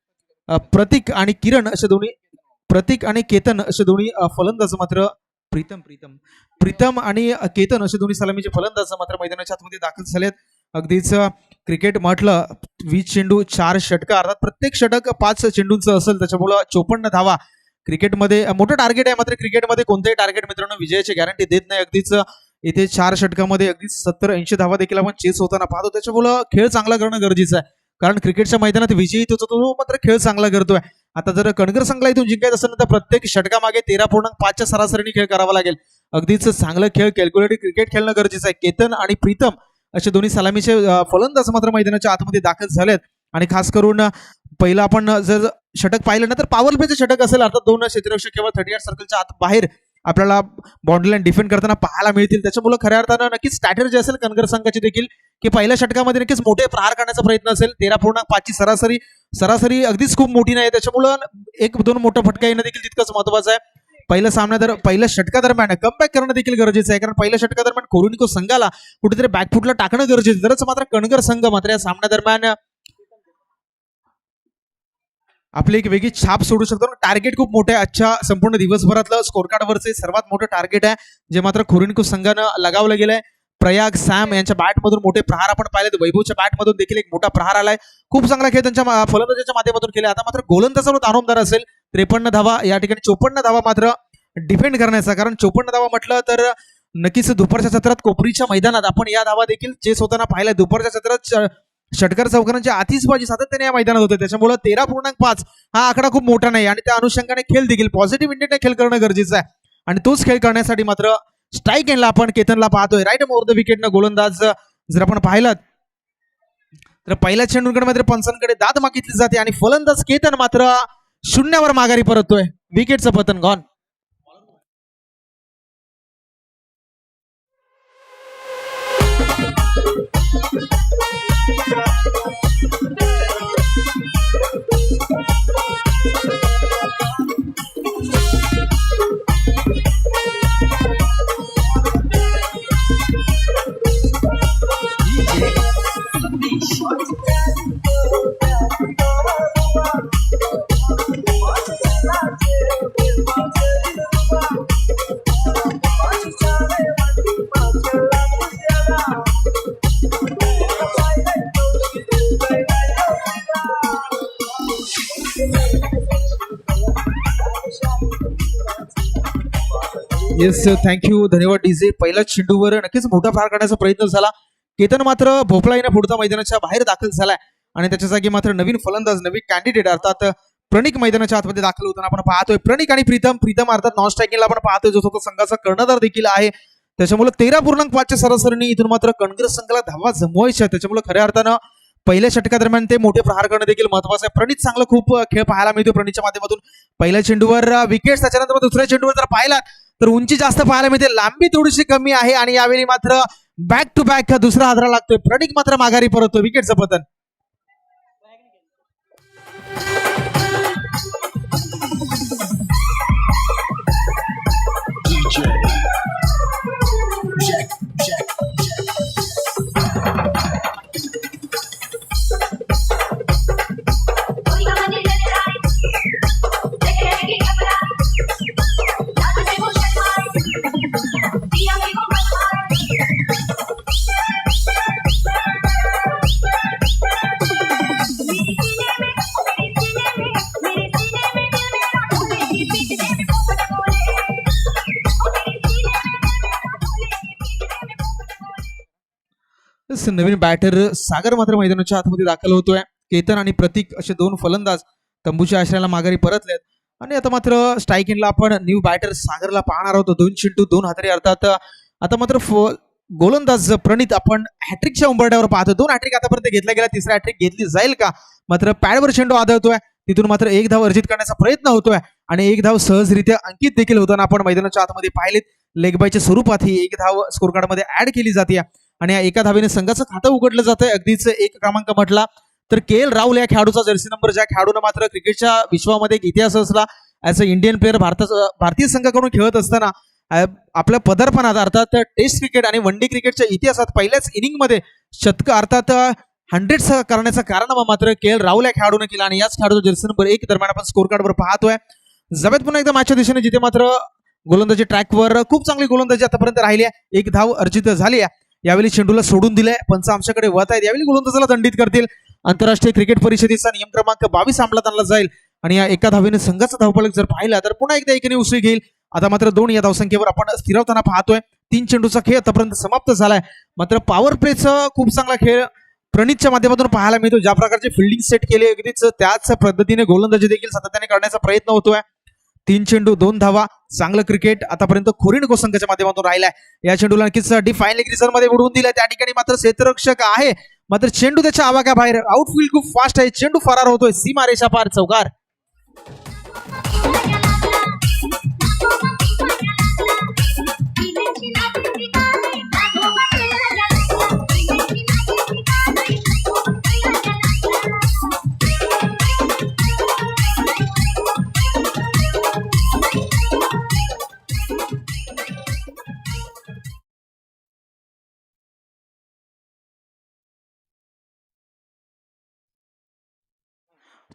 प्रतीक आणि किरण असे दोन्ही, प्रतीक आणि केतन असे दोन्ही फलंदाज मात्र प्रीतम आणि केतन असे दोन्ही सलामीचे फलंदाज मात्र मैदानाच्या आतमध्ये दाखल झालेत. अगदीच क्रिकेट म्हटलं 20 चेंडू 4 षटकं, अर्थात प्रत्येक षटक 5 चेंडूंचं असेल, त्याच्यामुळे 54 धावा क्रिकेटमध्ये मोठं टार्गेट आहे. मात्र क्रिकेटमध्ये कोणतेही टार्गेट मित्रांनो विजयाची गॅरंटी देत नाही. अगदीच इथे 4 षटकामध्ये अगदीच 70-80 धावा देखील आपण चेस होताना पाहतो. त्याच्यामुळे खेळ चांगला करणं गरजेचं आहे, कारण क्रिकेटच्या मैदानात विजयी तो मात्र खेळ चांगला करतोय. आता जर कणगर संघाला इथून जिंकायचं असेल तर प्रत्येक षटकामागे 13.5च्या सरासरीने खेळ करावा लागेल. अगदीच चांगलं खेळ, कॅल्क्युलेटेड क्रिकेट खेळणं गरजेचं आहे. केतन आणि प्रीतम असे दोन्ही सलामीचे फलंदाज मात्र मैदानाच्या आतमध्ये दाखल झालेत. आणि खास करून पहिलं आपण जर षटक पाहिलं ना तर पॉवर प्लेचं षटक असेल, अर्थात 2 क्षेत्ररक्षक किंवा 38 सर्कलच्या आत बाहेर आपल्याला बाउंड्री लाईन डिफेंड करताना पाहायला मिळतील. त्याच्यामुळे खऱ्या अर्थानं नक्कीच स्ट्रॅटेजी असेल कणगर संघाची देखील, की पहिल्या षटकामध्ये नक्कीच मोठे प्रहार करण्याचा प्रयत्न असेल. 13.5ची सरासरी अगदीच खूप मोठी नाही, त्याच्यामुळं 1-2 मोठं फटका येणं देखील तितकंच महत्वाचं आहे. पहिल्या षटकादरम्यान कमबॅक करणं देखील गरजेचं आहे, कारण पहिल्या षटकादरम्यान खोरीनको संघाला कुठेतरी बॅकफुटला टाकणं गरजेचं. तरच मात्र कणगर संघ मात्र या सामन्यादरम्यान आपली एक वेगळी छाप सोडू शकतो. टार्गेट खूप मोठं आहे, आजच्या संपूर्ण दिवसभरातलं स्कोर कार्डवरचे सर्वात मोठं टार्गेट आहे, जे मात्र खोरीनको संघानं लगावलं गेलंय. प्रयाग सॅम यांच्या बॅटमधून मोठे प्रहार आपण पाहिलेत, वैभवच्या बॅटमधून देखील एक मोठा प्रहार आलाय. खूप चांगला खेळ त्यांच्या फलंदाजाच्या माध्यमातून केला. आता मात्र गोलंदाजावर आनंददार असेल 53 धावा, या ठिकाणी 54 धावा मात्र डिफेंड करण्याचा, कारण 54 धावा म्हटलं तर नक्कीच दुपारच्या सत्रात कोपरीच्या मैदानात आपण या धावा देखील चेस होताना पाहिल्या. दुपारच्या सत्रात षटकार चौकारांच्या आतिषबाजी सातत्याने या मैदानात होते, त्याच्यामुळे 13.5 हा आकडा खूप मोठा नाही. आणि त्या अनुषंगाने खेळ देखील पॉझिटिव्ह इंटेंटने खेळ करणं गरजेचं आहे. आणि तोच खेळ करण्यासाठी मात्र स्ट्राईक एंडला आपण केतनला पाहतोय, राईट ओव्हर द विकेटनं गोलंदाज जर आपण पाहिलं तर पहिल्या चेंडूकडे मात्र पंचांकडे दाद मागितली जाते आणि फलंदाज केतन मात्र 0वर माघारी परततोय. विकेटचं पतन गॉन. येस, थँक्यू, धन्यवाद डीजे. पहिल्या चेंडूवर नक्कीच मोठा प्रहार करण्याचा प्रयत्न झाला. केतन मात्र भोपळा येण्या पुढचा मैदानाच्या बाहेर दाखल झालाय आणि त्याच्या जागी मात्र नवीन फलंदाज, नवीन कॅन्डिडेट अर्थात प्रणिक मैदानाच्या आतमध्ये दाखल होताना आपण पाहतोय. प्रणिक आणि प्रीतम अर्थात नॉन स्ट्रायकिंगला आपण पाहतोय, जो स्वतः संघाचा कर्णधार देखील आहे. त्याच्यामुळे 13.5च्या सरासरीने इथून मात्र कणगर संघाला धावा जमवायच्या. त्याच्यामुळे खऱ्या अर्थानं पहिल्या षटकादरम्यान ते मोठे प्रहार करणं देखील महत्वाचं आहे. प्रणित चांगला खूप खेळ पाहायला मिळतो प्रणितच्या माध्यमातून. पहिल्या चेंडूवर विकेट्स, त्याच्यानंतर दुसऱ्या चेंडूवर जर पाहिला तर उंची जास्त पाहायला मिळते, लांबी थोडीशी कमी आहे आणि यावेळी मात्र बॅक टू बॅक दुसरा हादरा लागतोय. प्रणित मात्र माघारी परततो, विकेटचं पतन. नवीन बॅटर सागर मात्र मैदानाच्या आतमध्ये दाखल होतोय. केतन आणि प्रतीक असे दोन फलंदाज तंबूच्या आश्रयाला माघारी परतलेत आणि आता मात्र स्ट्राईक इनला आपण न्यू बॅटर सागरला पाहणार आहोत. 2 चेंडू 2 हातरी, अर्थात आता मात्र गोलंदाज प्रणित आपण हॅट्रिकच्या उंबरट्यावर पाहतो. 2 हॅट्रिक आतापर्यंत घेतला गेला, तिसरा हॅट्रिक घेतली जाईल का? मात्र पॅडवर चेंडू आदळतोय, तिथून मात्र 1 धाव अर्जित करण्याचा प्रयत्न होतोय आणि 1 धाव सहजरित्या अंकित देखील होताना आपण मैदानाच्या आतमध्ये पाहिलेत. लेग बायच्या स्वरूपात ही 1 धाव स्कोर कार्ड मध्ये ऍड केली जाते आणि या एका धावेने संघाचं खातं उघडलं जातंय. अगदीच एक क्रमांक म्हटला तर KL राहुल या खेळाडूचा जर्सी नंबर, ज्या खेळाडूनं मात्र क्रिकेटच्या विश्वामध्ये एक इतिहास असला. ॲज अ इंडियन प्लेअर भारतीय संघाकडून खेळत असताना आपल्या पदार्पणात अर्थात टेस्ट क्रिकेट आणि वन डे क्रिकेटच्या इतिहासात पहिल्याच इनिंगमध्ये शतक अर्थात 100 करण्याचा कारनामा मात्र KL राहुल या खेळाडूने केला आणि याच खेळाडूचा जर्सी नंबर 1 दरम्यान आपण स्कोर कार्डवर पाहतोय. जब्यात पुन्हा एकदा मॅचच्या दिशेने, जिथे मात्र गोलंदाजी ट्रॅकवर खूप चांगली गोलंदाजी आतापर्यंत राहिली आहे. 1 धाव अर्जित झाली आहे. यावेळी चेंडूला सोडून दिलंय, पंच आमच्याकडे वत आहेत. यावेळी गोलंदाजाला दंडित करतील. आंतरराष्ट्रीय क्रिकेट परिषदेचा नियम क्रमांक 22 अंमलात आणला जाईल आणि या एका धावेने संघाचा धावफलक जर पाहिला तर पुन्हा एकदा एकाने उसळी घेईल. आता मात्र 2 या धावसंख्येवर आपण स्थिरावताना पाहतोय. 3 चेंडूचा खेळ आतापर्यंत समाप्त झालाय. मात्र पॉवर प्लेचा खूप चांगला खेळ प्रणितच्या माध्यमातून पाहायला मिळतो. ज्या प्रकारचे फिल्डिंग सेट केले अगदीच त्याच पद्धतीने गोलंदाजी देखील सातत्याने करण्याचा प्रयत्न होतोय. 3 चेंडू 2 धावा, चांगलं क्रिकेट आतापर्यंत खोरीनको संघाच्या माध्यमातून राहिलाय. या चेंडूला नक्कीच डिफाईन लेग रिझर्व मध्ये उडवून दिलाय. त्या ठिकाणी मात्र क्षेत्ररक्षक आहे, मात्र चेंडू त्याच्या आवाक्याबाहेर. आउटफील्ड खूप फास्ट आहे, चेंडू फरार होतोय सीमारेषा पार, चौकार.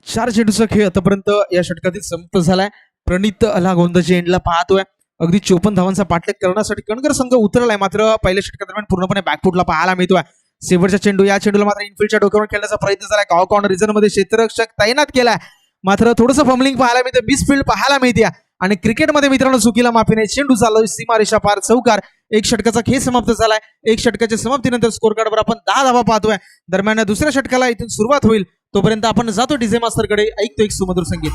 चार चेंडूचा खेळ आतापर्यंत या षटकातील समाप्त झालाय. प्रणित ला गोलंदाजी एंडला पाहतोय. अगदी 54 धावांचा पाठलाग करण्यासाठी कणगर संघ उतरलाय. मात्र पहिल्या षटकादरम्यान पूर्णपणे बॅकफुटला पाहायला मिळतोय. शेवटचा चेंडू, या चेंडूला मात्र इनफिल्डच्या डोक्यावर खेळण्याचा प्रयत्न झालाय. कॉर्नर रिझन मध्ये क्षेत्ररक्षक तैनात केलाय, मात्र थोडंसं फंबलिंग पाहायला मिळते, मिसफिल्ड पाहायला मिळते आणि क्रिकेटमध्ये मित्रांनो चुकीला माफी नाही. चेंडू चालू सीमारेषा पार, चौकार. 1 षटकाचा खेळ समाप्त झालाय. 1 षटकाच्या समाप्तीनंतर स्कोर कार्डवर आपण 10 धावा पाहतोय. दरम्यान दुसऱ्या षटकाला इथून सुरुवात होईल. तोपर्यंत आपण जातो डीजे मास्टरकडे, ऐकतो एक सुमधुर संगीत.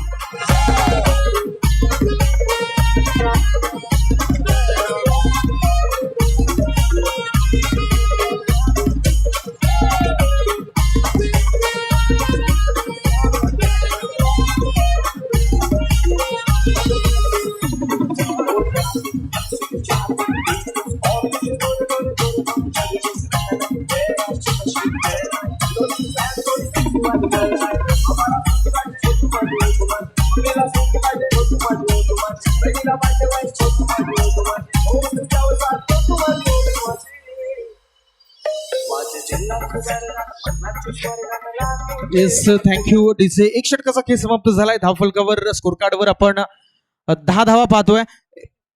Yes, thank you DJ. 1 षटकाचा खेळ समाप्त झालाय. धावफलकावर स्कोर कार्डवर आपण 10 धावा पाहतोय.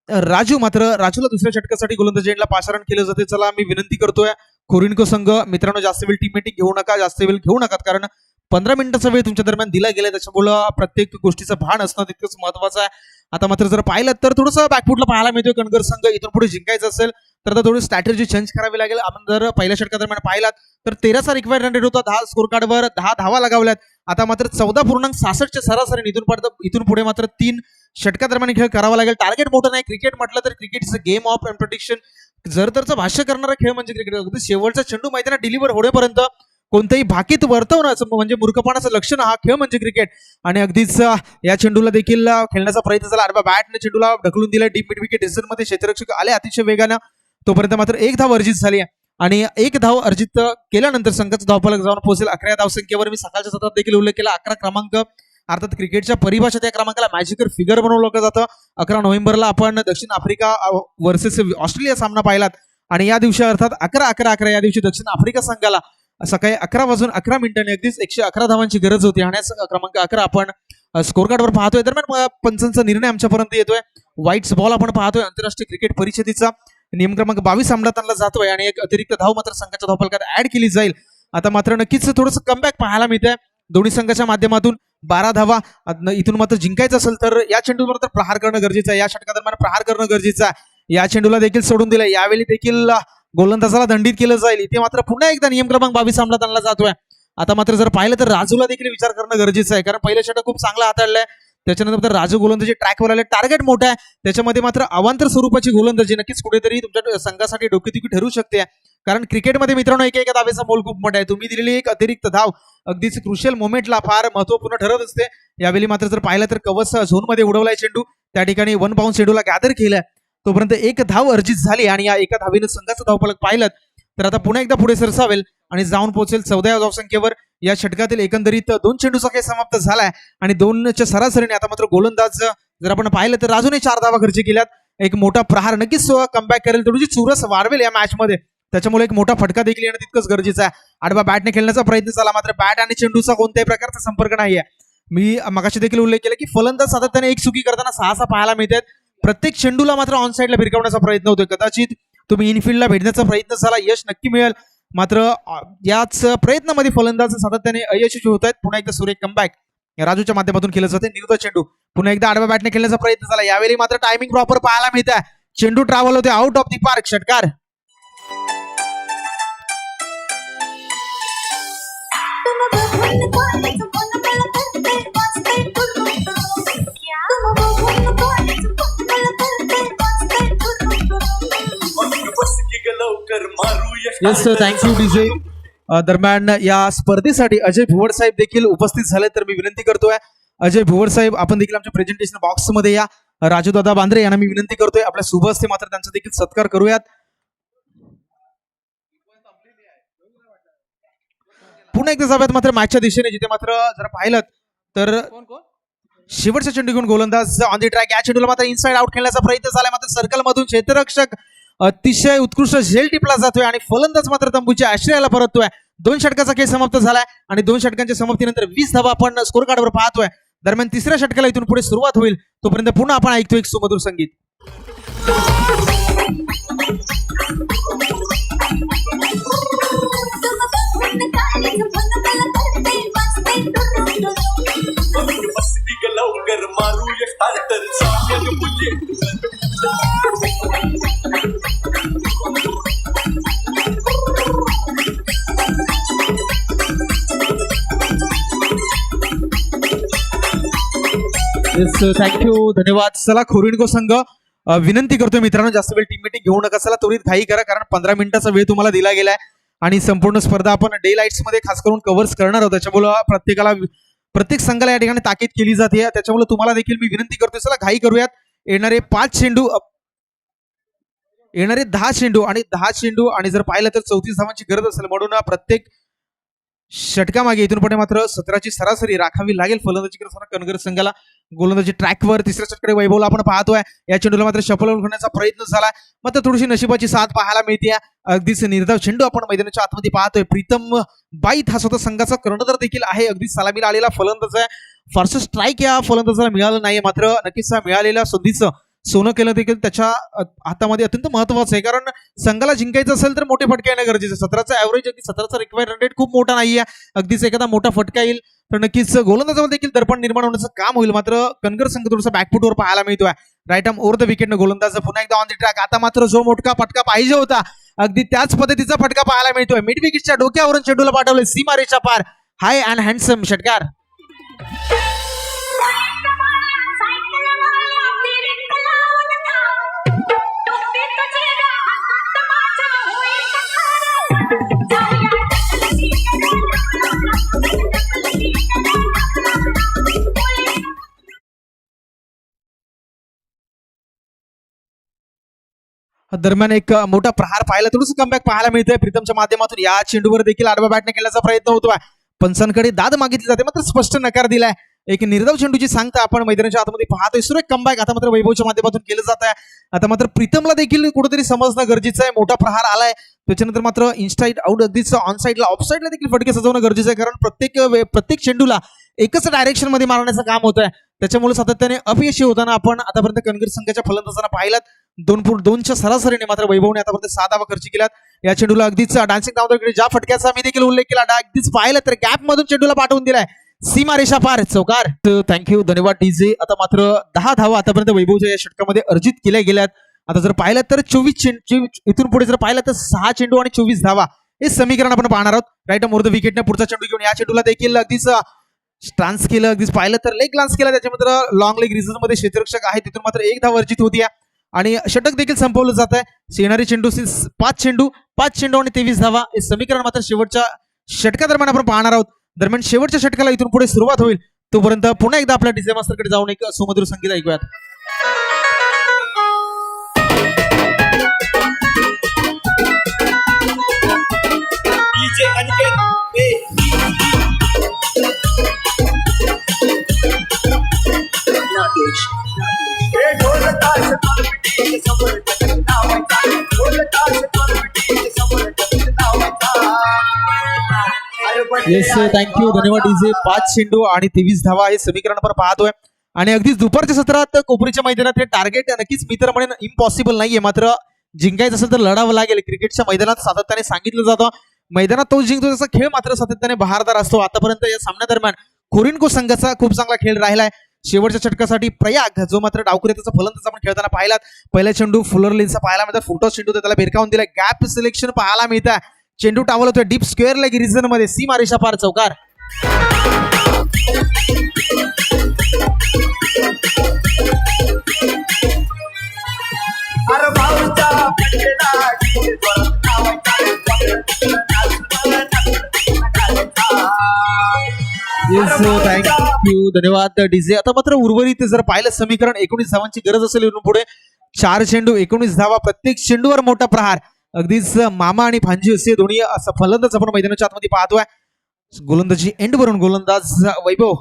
राजूला दुसऱ्या षटकासाठी गोलंदाजी एंडला पाचारण केलं जाते. चला मी विनंती करतोय खोरिनको संघ मित्रांनो, जास्त वेळ टीम मीटिंग घेऊ नका, जास्त वेळ घेऊ नका, कारण 15 मिनिटाचा वेळ तुमच्या दरम्यान दिला गेला. त्याच्यामुळं प्रत्येक गोष्टीचं भान असणं तितकंच महत्वाचं आहे. आता मात्र जर पाहिलं तर थोडंसं बॅकफुटला पाहायला मिळतोय. कणगर संघ इथून पुढे जिंकायचं असेल तर आता थोडी स्ट्रॅटेजी चेंज करावी लागेल. आपण जर पहिल्या षटकादरम्यान पाहिलात तर 13चा रिक्वायर्ड रन रेट होता, 10 स्कोर कार्डवर 10 धावा लगावल्यात. आता मात्र 14.66च्या सरासरी इथून पुढे मात्र 3 षटकादरम्यान खेळ करावा लागेल. टार्गेट मोठं नाही. क्रिकेट म्हटलं तर cricket is a game of protection. जर तरचं भाष्य करणारा खेळ म्हणजे क्रिकेट. अगदी शेवटचा चेंडू मैदानात डिलिव्हर होण्यापर्यंत कोणत्याही भाकीत वर्तवण्याचं म्हणजे मूर्खपणाचं लक्षण हा खेळ म्हणजे क्रिकेट. आणि अगदीच या चेंडूला देखील खेळण्याचा प्रयत्न झाला. आडव्या बॅटने चेंडूला ढकलून दिला डीप मिड विकेट मध्ये. क्षेत्ररक्षक आले अतिशय वेगानं. तोपर्यंत मात्र एक धाव अर्जित झाली आणि एक धाव अर्जित केल्यानंतर संघाचा धावफलक जाऊन पोहोचेल 11 धावसंख्येवर. मी सकाळच्या सत्रात देखील उल्लेख केला. 11 क्रमांक अर्थात क्रिकेटच्या परिभाषेत या क्रमांकाला मॅजिकल फिगर बनवलं जातं. 11 नोव्हेंबरला आपण दक्षिण आफ्रिका वर्सेस ऑस्ट्रेलिया सामना पाहिलात आणि या दिवशी अर्थात 11-11-11 या दिवशी दक्षिण आफ्रिका संघाला सकाळी 11:11 अगदीच 111 धावांची गरज होती आणि क्रमांक 11 आपण स्कोर कार्डवर पाहतोय. दरम्यान पंचांचा निर्णय आमच्यापर्यंत येतोय. व्हाईट्स बॉल आपण पाहतोय. आंतरराष्ट्रीय क्रिकेट परिषदेचा नियम क्रमांक 22 अंमलात आणला जातोय आणि एक अतिरिक्त धाव मात्र संघाच्या धावफलकात ऍड केली जाईल. आता मात्र नक्कीच थोडंसं कमबॅक पाहायला मिळतंय दोन्ही संघाच्या माध्यमातून. 12 धावा इथून मात्र जिंकायचं असेल तर या चेंडूवर मात्र प्रहार करणं गरजेचं आहे. या षटकादरम्यान प्रहार करणं गरजेचं आहे. या चेंडूला देखील सोडून दिलं. यावेळी देखील गोलंदाजाला दंडित केलं जाईल. इथे मात्र पुन्हा एकदा नियम क्रमांक 22 अंमलात आणला जातोय. आता मात्र जर पाहिलं तर राजूला देखील विचार करणं गरजेचं आहे कारण पहिलं षटक खूप चांगला हाताळलंय. त्याच्यानंतर राजू गोलंदाजी ट्रॅकवर आले. टार्गेट मोठा आहे. त्याच्यामध्ये मात्र अवांतर स्वरूपाची गोलंदाजी नक्कीच कुठेतरी तुमच्या संघासाठी डोकेदुखी ठरू शकते. कारण क्रिकेटमध्ये मित्रांनो एका धावेचा मोल खूप मोठा आहे. तुम्ही दिलेली एक अतिरिक्त धाव अगदीच क्रुशियल मोमेंटला फार महत्वपूर्ण ठरत असते. यावेळी मात्र जर पाहिलं तर कवच झोनमध्ये उडवलाय चेंडू. त्या ठिकाणी 1 बाउन्स चेंडूला गॅदर केलाय. तोपर्यंत एक धाव अर्जित झाली आणि या एका धावेनं संघाचं धावफलक पाहिलं तर आता पुन्हा एकदा पुढे सरसावेल आणि जाऊन पोहोचेल 14 धावसंख्येवर. या षटकातील एकंदरीत 2 चेंडूचा खेळ समाप्त झालाय आणि 2च्या सरासरीने आता मात्र गोलंदाज जर आपण पाहिलं तर राजूने 4 धावा खर्च केल्यात. एक मोठा प्रहार नक्कीच कमबॅक करेल. थोडीशी चुरस वाढवेल या मॅच मध्ये. त्याच्यामुळे एक मोठा फटका देखील येणं तितकंच गरजेचं आहे. आडवा बॅटने खेळण्याचा प्रयत्न झाला मात्र बॅट आणि चेंडूचा कोणत्याही प्रकारचा संपर्क नाहीये. मी मगाशी देखील उल्लेख केला की फलंदाज सातत्याने एक चुकी करताना 6 पाहायला मिळतात. प्रत्येक चेंडूला मात्र ऑन साईडला भिरकवण्याचा प्रयत्न होतोय. कदाचित तुम्ही इनफिल्डला भेटण्याचा प्रयत्न झाला, यश नक्की मिळेल. मात्र याच प्रयत्नामध्ये फलंदाज सातत्याने अयशस्वी होत आहेत. पुन्हा एकदा सुरेख कमबॅक राजूच्या माध्यमातून केलं जाते. निर्धाव चेंडू पुन्हा एकदा आडव्या बॅटने खेळण्याचा प्रयत्न झाला. यावेळी मात्र टायमिंग प्रॉपर पाहायला मिळत आहे. चेंडू ट्रॅव्हल होते आउट ऑफ दी पार्क. षटकार. Yes thank you DJ. दरम्यान या स्पर्धेसाठी अजय भुवड साहेब देखील उपस्थित झाले तर मी विनंती करतोय अजय भुवड साहेब आपण देखील आमच्या प्रेझेंटेशन बॉक्स मध्ये या. राजूदादा बांद्रे यांना मी विनंती करतोय आपल्या शुभ हस्ते मात्र त्यांचा देखील सत्कार करूयात. पुन्हा एकदा जाऊयात मात्र मॅचच्या दिशेने जिथे मात्र जर पाहिलं तर शेवटच्या चेंडू घेऊन गोलंदाज ऑन दी ट्रॅक. या चेंडूला मात्र इनसाइड आउट खेळण्याचा प्रयत्न झाला मात्र सर्कल मधून क्षेत्ररक्षक अतिशय उत्कृष्ट झेल टिपला जातोय आणि फलंदाज मात्र तंबूच्या आश्रयाला परततोय. 2 षटकाचा खेळ समाप्त झालाय आणि 2 षटकांच्या समाप्तीनंतर 20 धावा आपण स्कोर कार्डवर पाहतोय. दरम्यान तिसऱ्या षटकाला इथून पुढे सुरुवात होईल. तोपर्यंत पुन्हा आपण ऐकतो एक सुमधुर संगीत. थँक्यू धन्यवाद. चला खोरिंडको संघ विनंती करतोय मित्रांनो जास्त वेळ टीम मीटिंग घेऊ नका. चला त्वरित घाई करा कारण 15 मिनिटाचा वेळ तुम्हाला दिला गेलाय आणि संपूर्ण स्पर्धा आपण डे लाईट्स मध्ये खास करून कव्हर्स करणार आहोत. त्याच्यामुळे प्रत्येक संघाला या ठिकाणी ताकीद केली जाते. त्याच्यामुळे तुम्हाला देखील मी विनंती करतोय चला घाई करूयात. येणारे 10 चेंडू आणि जर पाहिलं तर 34 धावांची गरज असेल म्हणून प्रत्येक षटकामागे इथून पुढे मात्र 17ची सरासरी राखावी लागेल फलंदाजी करताना कणगर संघाला. गोलंदाजी ट्रॅकवर तिसऱ्या षटकडे वैभवला आपण पाहतोय. या चेंडूला मात्र शफल करण्याचा प्रयत्न झाला मात्र थोडीशी नशिबाची साथ पाहायला मिळते. अगदीच निर्धाव चेंडू आपण मैदानाच्या आतमध्ये पाहतोय. प्रीतम बाईत हा स्वतः संघाचा कर्णधार देखील आहे. अगदी सलामीला आलेला फलंदाज आहे. फारसं स्ट्राईक या फलंदाजाला मिळालं नाही मात्र नक्कीच मिळालेल्या संधीचं सोनं केलं देखील त्याच्या हातामध्ये अत्यंत महत्वाचं आहे. कारण संघाला जिंकायचं असेल तर मोठे फटके येणं गरजेचं. 17चा ऍव्हरेज अगदी 17चा रिक्वायर्ड रन रेट खूप मोठा नाहीये. अगदीच एखादा मोठा फटका येईल तर नक्कीच गोलंदाजामध्ये देखील दर्पण निर्माण होण्याचं काम होईल. मात्र कणगर संघ थोडंसं बॅकफुटवर पाहायला मिळतोय. राईट आर्म ओव्हर द विकेटनं गोलंदाज पुन्हा एकदा ऑन द ट्रॅक. आता मात्र जो मोठा फटका पाहिजे होता अगदी त्याच पद्धतीचा फटका पाहायला मिळतोय. मिड विकेटच्या डोक्यावरून चेंडूला पाठवले सीमारेषा पार. हाय अँड हँडसम षटकार. दरम्यान एक मोठा प्रहार पाहायला थोडंसं कमबॅक पाहायला मिळतंय प्रीतमच्या माध्यमातून. या चेंडूवर देखील आडवा बॅटने खेळण्याचा प्रयत्न होतोय. पंचांकडे दाद मागितली जाते मात्र स्पष्ट नकार दिलाय. एक निर्धाव चेंडूची सांगता आपण मैदानाच्या आतमध्ये पाहतोय. सुरेख कमबॅक आता मात्र वैभवच्या माध्यमातून केलं जात आहे. आता मात्र प्रीतमला देखील कुठेतरी समजणं गरजेचं आहे. मोठा प्रहार आलाय त्याच्यानंतर मात्र इनसाइड आउट अगदीच ऑन साईडला ऑफ साईडला देखील फटके सजवणं गरजेचं आहे. कारण प्रत्येक चेंडूला एकच डायरेक्शन मध्ये मारण्याचं काम होत आहे. त्याच्यामुळे सातत्याने अपयशी होताना आपण आतापर्यंत कणगीर संघाच्या फलंदाजांना पाहिलात. 2.2च्या सरासरीने मात्र वैभवने आतापर्यंत 6 धावा खर्च केल्यात. या चेंडूला अगदीच डान्सिंग डावकडे ज्या फटक्याचा मी देखील उल्लेख केला अगदीच पाहिलं तर गॅप मधून चेंडूला पाठवून दिलाय सीमारेषा पार. चौकार. थँक्यू धन्यवाद डीजे. आता मात्र 10 धावा आतापर्यंत वैभवच्या या षटकामध्ये अर्जित केल्या गेल्यात. आता जर पाहिलं तर 24 इथून पुढे जर पाहिलं तर 6 चेंडू आणि 24 धावा हे समीकरण आपण पाहणार आहोत. राईट मोर द विकेटने पुढचा चेंडू घेऊन या चेंडूला देखील अगदीच स्टान्स केलं. अगदीच पाहिलं तर लेग ग्लान्स केला. त्याच्यामध्ये लॉंग लेग रिझन मध्ये क्षेत्ररक्षक आहे तिथून मात्र 1 धाव अर्जित होती आणि षटक देखील संपवलं जात आहे. येणारी चेंडू 5 चेंडू आणि 23 धावा हे समीकरण मात्र शेवटच्या षटकादरम्यान आपण पाहणार आहोत. दरम्यान शेवटच्या षटकाला इथून पुढे सुरुवात होईल तोपर्यंत पुन्हा एकदा आपल्या डीजे मास्टरकडे जाऊन एक सुमधुर संगीत ऐकूयात. येस थँक्यू धन्यवाद डीजे. 5 चेंडू आणि 23 धावा हे समीकरण आपण पाहतोय आणि अगदीच दुपारच्या सत्रात कोपरीच्या मैदानात हे टार्गेट नक्कीच मी तर म्हणेन इम्पॉसिबल नाहीये. मात्र जिंकायचं असेल तर लढावं लागेल. क्रिकेटच्या मैदानात सातत्याने सांगितलं जातं मैदानात तो जिंकतो त्याचा खेळ मात्र सातत्याने बहारदार असतो. आतापर्यंत या सामन्यादरम्यान कोरिन्को संघाचा खूप चांगला खेळ राहिलाय. शेवटच्या षटकासाठी प्रयाग जो मात्र डावखुरी त्याचा फलंदाज आपण खेळताना पाहिलात. पहिला चेंडू फुलर लेनचा पाहायला मिळतात. फुटो चेंडू त्याला भिरकावून दिला. गॅप सिलेक्शन पाहायला मिळतं. चेंडू टावल होतोय डीप स्क्वेअर लेग रिजन मध्ये सीमारेषा पार. चौकार. थँक्यू धन्यवाद डीजे. आता मात्र उर्वरित जर पाहिलं समीकरण 19 धावांची गरज असेल इथून पुढे 4 चेंडू 19 धावा. प्रत्येक चेंडूवर मोठा प्रहार. अगदीच मामा आणि भांजी असे दोन्ही असं फलंदाज आपण मैदानाच्या आतमध्ये पाहतोय. गोलंदाजी एंड वरून गोलंदाज वैभव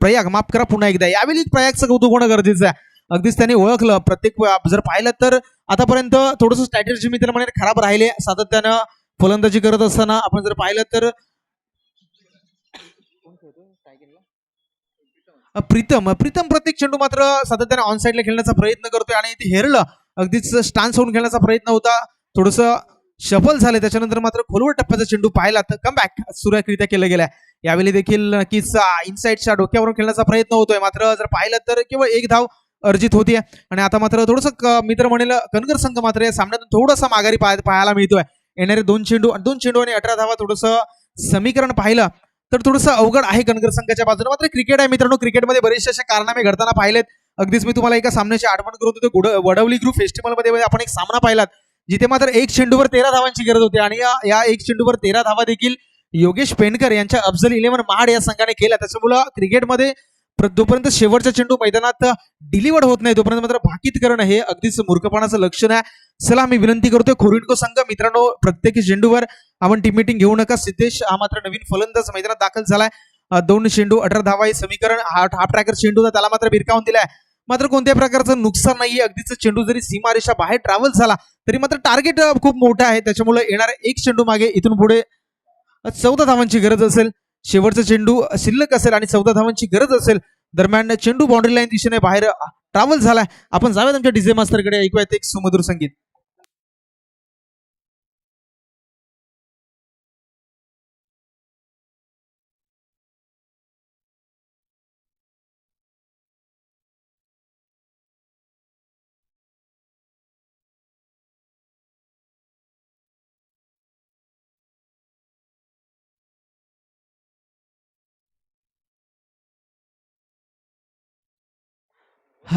प्रयाग माफ करा पुन्हा एकदा. यावेळी प्रयागचं कौतुक होणं गरजेचं आहे. अगदीच त्याने ओळखलं. प्रत्येक जर पाहिलं तर आतापर्यंत थोडंसं स्ट्रॅटेजी मी तर म्हणेन खराब राहिले. सातत्यानं फलंदाजी करत असताना आपण जर पाहिलं तर प्रीतम प्रत्येक चेंडू मात्र सातत्याने ऑन साईडला खेळण्याचा प्रयत्न करतोय आणि ते हेरलं. अगदीच स्टान्स होऊन खेळण्याचा प्रयत्न होता. थोडंसं सफल झाले. त्याच्यानंतर मात्र खोलवर टप्प्याचा चेंडू पाहिला तर कमबॅक सुरेखरित्या केलं गेलाय. यावेळी देखील नक्कीच इनसाइडच्या डोक्यावरून खेळण्याचा प्रयत्न होतोय. मात्र जर पाहिलं तर केवळ 1 धाव अर्जित होतीये आणि आता मात्र थोडंसं मी तर म्हणेल कणगर संघ मात्र या सामन्यातून थोडासा माघारी पाहायला मिळतोय. येणारे 2 चेंडू आणि 18 धावा थोडंसं समीकरण पाहिलं तर थोडंसं अवघड आहे कणगर संघाच्या बाजूने. मात्र क्रिकेट आहे मित्रांनो. क्रिकेटमध्ये बरेचसे असे कारनामे घडताना पाहिलेत. अगदीच मी तुम्हाला एका सामन्याची आठवण करून देतो. वडवली ग्रुप फेस्टिवलमध्ये आपण एक सामना पाहिलात जिथे मात्र 1 चेंडूवर 13 धावांची गरज होती आणि या 1 चेंडूवर 13 धावा देखील योगेश पेंडकर यांच्या अफजल 11 महाड या संघाने केल्या. त्याच्यामुळे क्रिकेटमध्ये जोपर्यंत शेवटचा चेंडू मैदानात डिलिव्हर्ड होत नाही तोपर्यंत मात्र भाकीत करणं हे अगदीच मूर्खपणाचं लक्षण आहे. चला मी विनंती करतोय कोरिन्को संघ मित्रांनो प्रत्येक चेंडूवर आपण टीम मीटिंग घेऊ नका. सिद्धेश हा मात्र नवीन फलंदाज मैदानात दाखल झालाय. 2 चेंडू 18 धावा हे समीकरण. हाफ ट्रॅकर चेंडू त्याला मात्र भिरकावून दिलाय. मात्र कोणत्याही प्रकारचं नुकसान नाहीये. अगदीच चेंडू जरी सीमारेषा बाहेर ट्रॅव्हल झाला तरी मात्र टार्गेट खूप मोठं आहे. त्याच्यामुळे येणाऱ्या 1 चेंडू मागे इथून पुढे 14 धावांची गरज असेल. शेवटचा चेंडू शिल्लक असेल आणि 14 धावांची गरज असेल. दरम्यान चेंडू बाउंड्री लाईन दिशेने बाहेर ट्रॅव्हल झालाय. आपण जाऊयात आमच्या डीजे मास्टरकडे. ऐकूयात एक सुमधुर संगीत.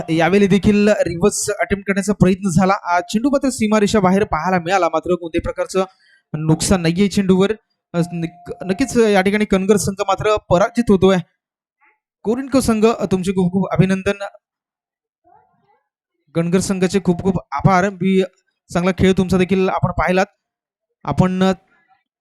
यावेळी देखील रिव्हर्स अटेम्प्ट करण्याचा प्रयत्न झाला. चेंडू मात्र सीमारेषा बाहेर पाहायला मिळाला, मात्र कोणत्याही प्रकारचं नुकसान नाहीये चेंडूवर. नक्कीच या ठिकाणी कणगर संघ मात्र पराजित होतोय. कोरिन्को संघ तुमचे खूप खूप अभिनंदन. कणगर संघाचे खूप खूप आभार. चांगला खेळ तुमचा देखील आपण पाहिलात. आपण